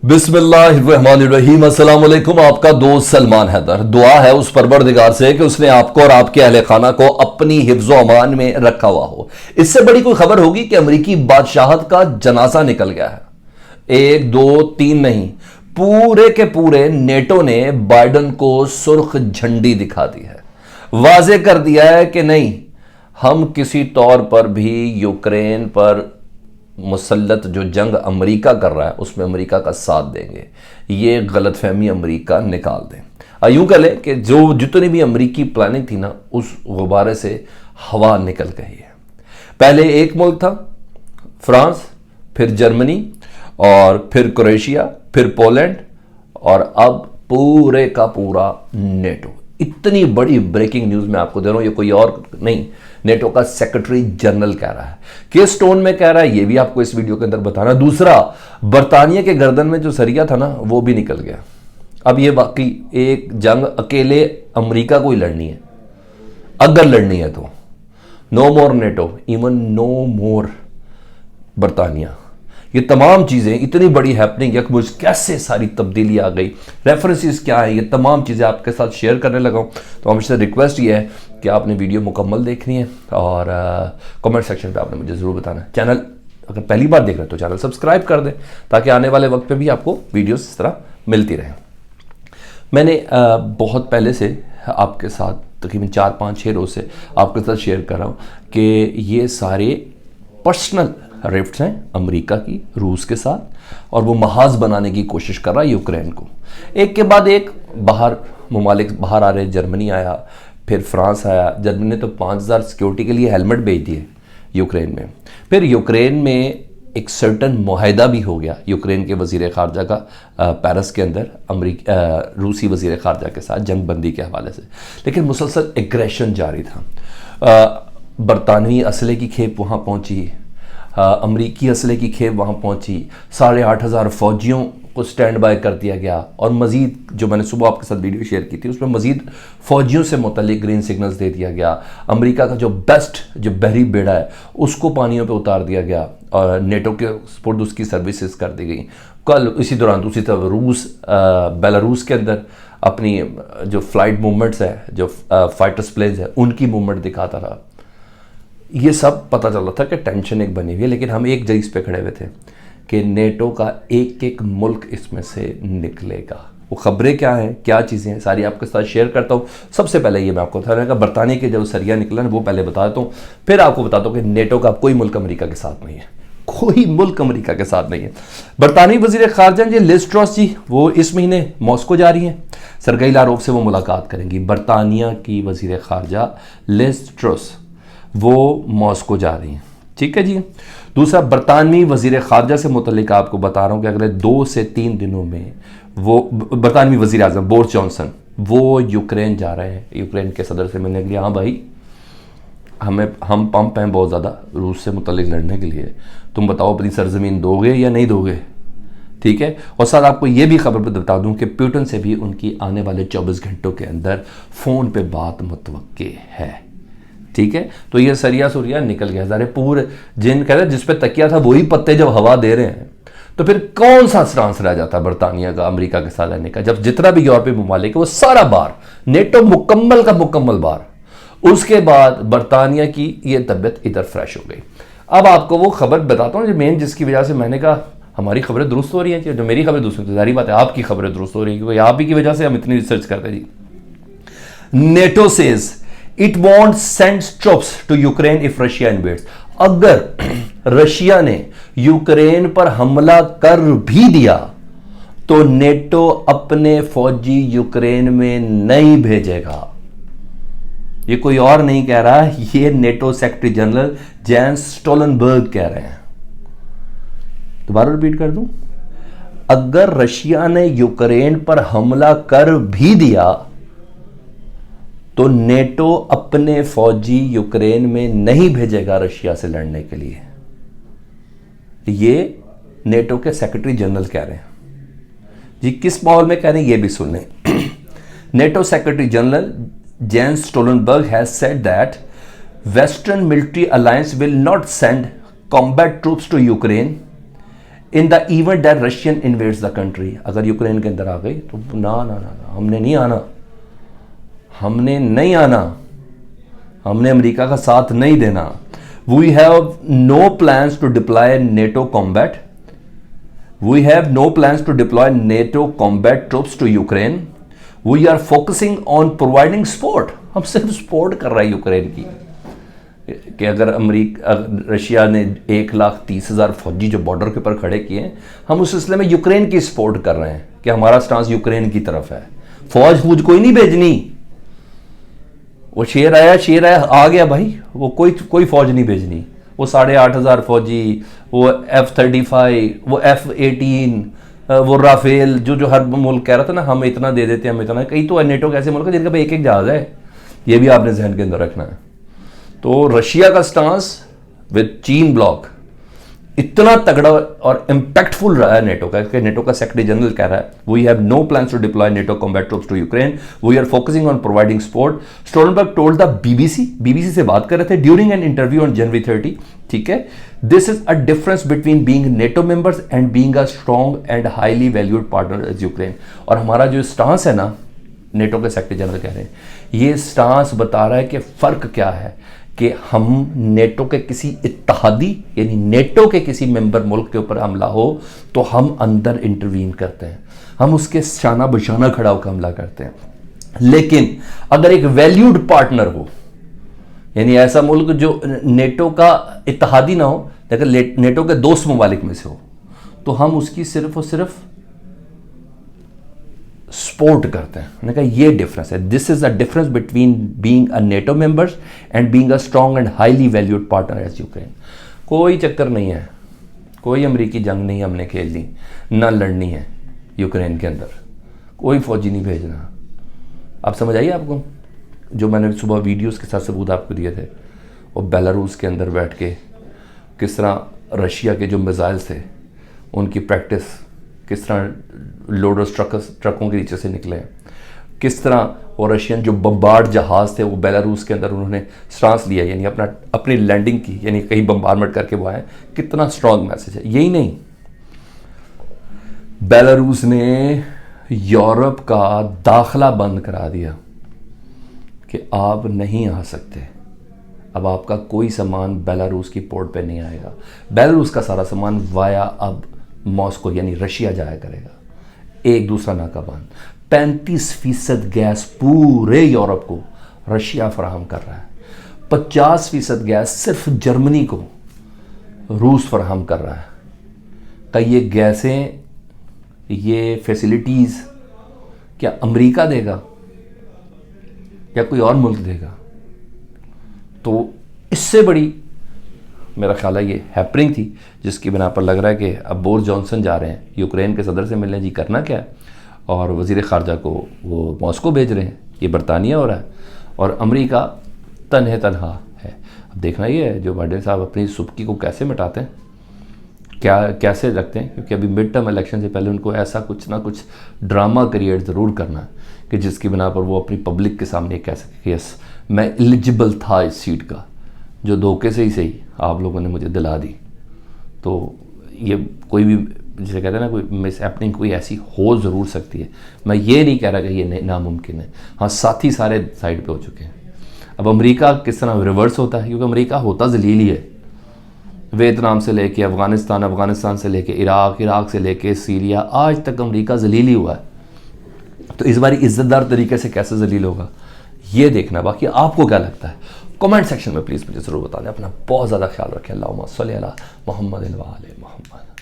बिस्मिल्लाहिर्रहमानिर्रहीम। अस्सलाम वालेकुम। आपका दोस्त सलमान हैदर। दुआ है उस परवरदिगार से कि उसने आपको और आपके अहले खाना को अपनी हिफ्ज़ो अमान में रखा हुआ हो। इससे बड़ी कोई खबर होगी कि अमरीकी बादशाहत का जनाजा निकल गया है। एक दो तीन नहीं, पूरे के पूरे नेटो ने बाइडन को सुर्ख झंडी दिखा दी है। वाजे कर दिया है कि नहीं, हम किसी तौर पर भी यूक्रेन पर मुसल्लत जो जंग अमेरिका कर रहा है उसमें अमेरिका का साथ देंगे। ये गलतफहमी अमेरिका निकाल दें। यूं कह लें कि जो जितनी भी अमेरिकी प्लानिंग थी ना, उस गुब्बारे से हवा निकल गई है। पहले एक मुल्क था फ्रांस, फिर जर्मनी, और फिर क्रोएशिया, फिर पोलैंड, और अब पूरे का पूरा नेटो। इतनी बड़ी ब्रेकिंग न्यूज मैं आपको दे रहा हूं, ये कोई और नहीं, नेटो का सेक्रेटरी जनरल कह रहा है। किस टोन में कह रहा है ये भी आपको इस वीडियो के अंदर बताना। दूसरा, बरतानिया के गर्दन में जो सरिया था ना, वो भी निकल गया। अब ये बाकी एक जंग अकेले अमेरिका को ही लड़नी है। अगर लड़नी है तो नो मोर नेटो, इवन नो मोर बरतानिया। ये तमाम चीज़ें इतनी बड़ी हैपनिंग है कि मुझे कैसे सारी तब्दीली आ गई, रेफरेंसेस क्या है, ये तमाम चीज़ें आपके साथ शेयर करने लगा हूँ। तो हमसे रिक्वेस्ट ये है कि आपने वीडियो मुकम्मल देखनी है और कमेंट सेक्शन पे आपने मुझे ज़रूर बताना है। चैनल अगर पहली बार देख रहे हैं तो चैनल सब्सक्राइब कर दें ताकि आने वाले वक्त पे भी आपको वीडियोस इस तरह मिलती रहे। मैंने बहुत पहले से आपके साथ तकरीबन 4-5-6 रोज़ से आपके साथ शेयर कर रहा हूँ कि ये सारे पर्सनल रिफ्ट्स हैं अमेरिका की रूस के साथ, और वो महाज बनाने की कोशिश कर रहा है यूक्रेन को। एक के बाद एक बाहर ममालिक बाहर आ रहे। जर्मनी आया, फिर फ्रांस आया। जर्मनी ने तो 5000 सिक्योरिटी के लिए हेलमेट भेज दिए यूक्रेन में। फिर यूक्रेन में एक सर्टन मुआहदा भी हो गया यूक्रेन के वज़ीर ख़ारजा का पेरिस के अंदर रूसी वज़ीर ख़ारजा के साथ जंग बंदी के हवाले से। लेकिन मुसलसल एग्रेशन जारी था। बरतानवी असले की खेप वहाँ पहुँची, अमरीकी असले की खेप वहाँ पहुँची, 8500 फ़ौजियों को स्टैंड बाय कर दिया गया। और मज़ीद जो मैंने सुबह आपके साथ वीडियो शेयर की थी उसमें मज़ीद फ़ौजियों से मुतल्लिक ग्रीन सिग्नल्स दे दिया गया। अमेरिका का जो बेस्ट जो बहरी बेड़ा है उसको पानियों पे उतार दिया गया और नेटो के सपोर्ट उसकी सर्विसेज कर दी गई। कल इसी दौरान दूसरी तरफ रूस बेलारूस के अंदर अपनी जो फ्लाइट मूवमेंट्स है, जो फाइटर्स प्लेन्स है, उनकी मूवमेंट दिखाता रहा। ये सब पता चल रहा था कि टेंशन एक बनी हुई है, लेकिन हम एक जगह पे खड़े हुए थे कि नेटो का एक एक मुल्क इसमें से निकलेगा। वो खबरें क्या हैं, क्या चीज़ें हैं, सारी आपके साथ शेयर करता हूँ। सबसे पहले ये मैं आपको बता रहा हूँ बरतानिया के जो सरिया निकला ना, वो पहले बता देता हूँ। फिर आपको बताता हूँ कि नेटो का कोई मुल्क अमेरिका के साथ नहीं है, कोई मुल्क अमेरिका के साथ नहीं है। बरतानी वज़ीर ख़ारजा जी लिज ट्रस जी, वो इस महीने मॉस्को जा रही हैं। सरगई लारोव से वो मुलाकात करेंगी। बरतानिया की वज़ीर ख़ारजा लिज ट्रस वो मॉस्को जा रही हैं, ठीक है जी। दूसरा, बरतानवी वज़ीर ख़ारजा से मुतल्लिक आपको बता रहा हूँ कि अगले 2 से 3 दिनों में वो बरतानवी वज़ीर आज़म बोरिस जॉनसन वो यूक्रेन जा रहे हैं, यूक्रेन के सदर से मिलने के लिए। हाँ भाई, हम पंप हैं बहुत ज़्यादा रूस से मुतल्लिक लड़ने के लिए। तुम बताओ अपनी सरजमीन दोगे या नहीं दोगे, ठीक है। और साथ आपको ये भी खबर बता दूं कि पुतिन से भी उनकी आने वाले 24 घंटों के अंदर फ़ोन पे बात मुतवक्के है, ठीक है। तो ये सरिया सुरिया निकल गया सारे पूरे। जिन कहते हैं जिस पे तकिया था वही पत्ते जब हवा दे रहे हैं, तो फिर कौन सा स्टांस रह जाता बरतानिया का अमेरिका के साथ रहने का, जब जितना भी यूरोपीय ममालिक है वो सारा बार नेटो मुकम्मल का मुकम्मल बार। उसके बाद बरतानिया की ये तबीयत इधर फ्रेश हो गई। अब आपको वो खबर बताता हूँ जो मेन जिसकी वजह से मैंने कहा हमारी खबरें दुरुस्त हो रही हैं। जो मेरी खबरें दुरुस्त होती है, सारी बात है आपकी खबरें दुरुस्त हो रही है, क्योंकि आप ही की वजह से हम इतनी रिसर्च करते हैं जी। NATO says it won't send troops to Ukraine if Russia invades. अगर रशिया ने यूक्रेन पर हमला कर भी दिया तो नेटो अपने फौजी यूक्रेन में नहीं भेजेगा। ये कोई और नहीं कह रहा, ये NATO secretary general Jens Stoltenberg कह रहे हैं। दोबारा रिपीट कर दूं, अगर रशिया ने यूक्रेन पर हमला कर भी दिया तो नेटो अपने फौजी यूक्रेन में नहीं भेजेगा रशिया से लड़ने के लिए। ये नेटो के सेक्रेटरी जनरल कह रहे हैं जी। किस माहौल में कह रहे हैं ये भी सुन लें। NATO secretary general Jens Stoltenberg has said that western military alliance will not send combat troops to Ukraine in the event that Russian invades the country, अगर यूक्रेन के अंदर आ गई तो ना ना ना ना, हमने नहीं आना, हमने नहीं आना, हमने अमेरिका का साथ नहीं देना। We have no plans to deploy NATO combat, we have no plans to deploy NATO combat troops to Ukraine, we are focusing on providing support. हम सिर्फ सपोर्ट कर रहे हैं यूक्रेन की, कि अगर रशिया ने 1,30,000 फौजी जो बॉर्डर के ऊपर खड़े किए, हम उस सिलसिले में यूक्रेन की सपोर्ट कर रहे हैं कि हमारा स्टांस यूक्रेन की तरफ है। फौज कोई नहीं भेजनी, वो शेर आया आ गया भाई, वो कोई फौज नहीं भेजनी। वो 8,500 फौजी, वो F-35, वो F-18, वो राफेल, जो हर मुल्क कह रहा था ना हम इतना दे देते हैं, हम इतना, कई तो नेटो के ऐसे मुल्क है जिनका भाई एक जहाज है, ये भी आपने जहन के अंदर रखना है। तो रशिया का स्टांस विद चीन ब्लॉक इतना तगड़ा और इंपैक्टफुल रहा है नेटो का, कि नेटो का सेक्रेटरी जनरल कह रहा है we have no plans to deploy NATO combat troops to Ukraine, we are focusing on providing support. Stoltenberg told the BBC से बात कर रहे थे during an interview on January 30, ठीक है, this is a difference between being NATO members and being a strong and highly valued partner as Ukraine. और हमारा जो स्टांस है ना, नेटो के सेक्रेटरी जनरल कह रहे हैं, ये स्टांस बता रहा है कि फर्क क्या है, कि हम नेटो के किसी इत्तेहादी यानी नेटो के किसी मेंबर मुल्क के ऊपर हमला हो तो हम अंदर इंटरवीन करते हैं, हम उसके शाना बशाना खड़ा होकर हमला करते हैं। लेकिन अगर एक वैल्यूड पार्टनर हो, यानी ऐसा मुल्क जो नेटो का इत्तेहादी ना हो लेकिन नेटो के दोस्त ममालिक में से हो, तो हम उसकी सिर्फ और सिर्फ सपोर्ट करते हैं। मैंने कहा ये डिफरेंस है, this is a difference between being a NATO members and being a strong and highly valued partner as Ukraine. कोई चक्कर नहीं है, कोई अमेरिकी जंग नहीं हमने खेलनी, ना लड़नी है यूक्रेन के अंदर, कोई फौजी नहीं भेजना। आप समझ आइए आपको, जो मैंने सुबह वीडियोस के साथ सबूत आपको दिए थे, और बेलारूस के अंदर बैठ के किस तरह रशिया के जो मिसाइल्स थे उनकी प्रैक्टिस, किस तरह लोडर्स ट्रकों के नीचे से निकले, किस तरह वो रशियन जो बम्बार्ड जहाज़ थे वो बेलारूस के अंदर उन्होंने स्टांस लिया, यानी अपनी लैंडिंग की, यानी कहीं बम्बारमेंट करके वो आए। कितना स्ट्रॉन्ग मैसेज है। यही नहीं, बेलारूस ने यूरोप का दाखला बंद करा दिया कि आप नहीं आ सकते, अब आपका कोई सामान बेलारूस की पोर्ट पे नहीं आएगा। बेलारूस का सारा सामान वाया अब मॉस्को यानी रशिया जाया करेगा। एक दूसरा नाका बंद। 35% गैस पूरे यूरोप को रशिया फराहम कर रहा है, 50% गैस सिर्फ जर्मनी को रूस फराहम कर रहा है। तो ये गैसें, ये फैसिलिटीज़ क्या अमेरिका देगा या कोई और मुल्क देगा? तो इससे बड़ी मेरा ख्याल है ये हैपनिंग थी, जिसकी बिना पर लग रहा है कि अब बोरिस जॉनसन जा रहे हैं यूक्रेन के सदर से मिलने, जी करना क्या है, और वज़ीर ख़ारजा को वो मॉस्को भेज रहे हैं, ये बरतानिया हो रहा है, और अमेरिका तन्हा है। अब देखना ये है जो बाइडेन साहब अपनी सुबकी को कैसे मिटाते हैं, कैसे रखते हैं, क्योंकि अभी मिड टर्म इलेक्शन से पहले उनको ऐसा कुछ ना कुछ ड्रामा क्रिएट ज़रूर करना है कि जिसकी बिना पर वो अपनी पब्लिक के सामने कह सके कि यस मैं एलिजिबल था इस सीट का, जो धोखे से ही सही आप लोगों ने मुझे दिला दी। तो ये कोई भी जिसे कहते हैं ना, कोई मिस हैपनिंग कोई ऐसी हो ज़रूर सकती है। मैं ये नहीं कह रहा कि ये नामुमकिन है, हाँ साथी सारे साइड पे हो चुके हैं। अब अमेरिका किस तरह रिवर्स होता है, क्योंकि अमेरिका होता जलील ही है। वियतनाम से लेके अफ़गानिस्तान, अफ़गानिस्तान से लेके इराक, इराक से लेके सीरिया, आज तक अमेरिका जलील ही हुआ है। तो इस बार इज़्ज़तदार तरीके से कैसे जलील होगा ये देखना। बाकी आपको क्या लगता है कमेंट सेक्शन में प्लीज़ मुझे ज़रूर बता दें। अपना बहुत ज़्यादा ख्याल रखें। अल्लाहुम्मा सल्ली अला मुहम्मद व आले मुहम्मद।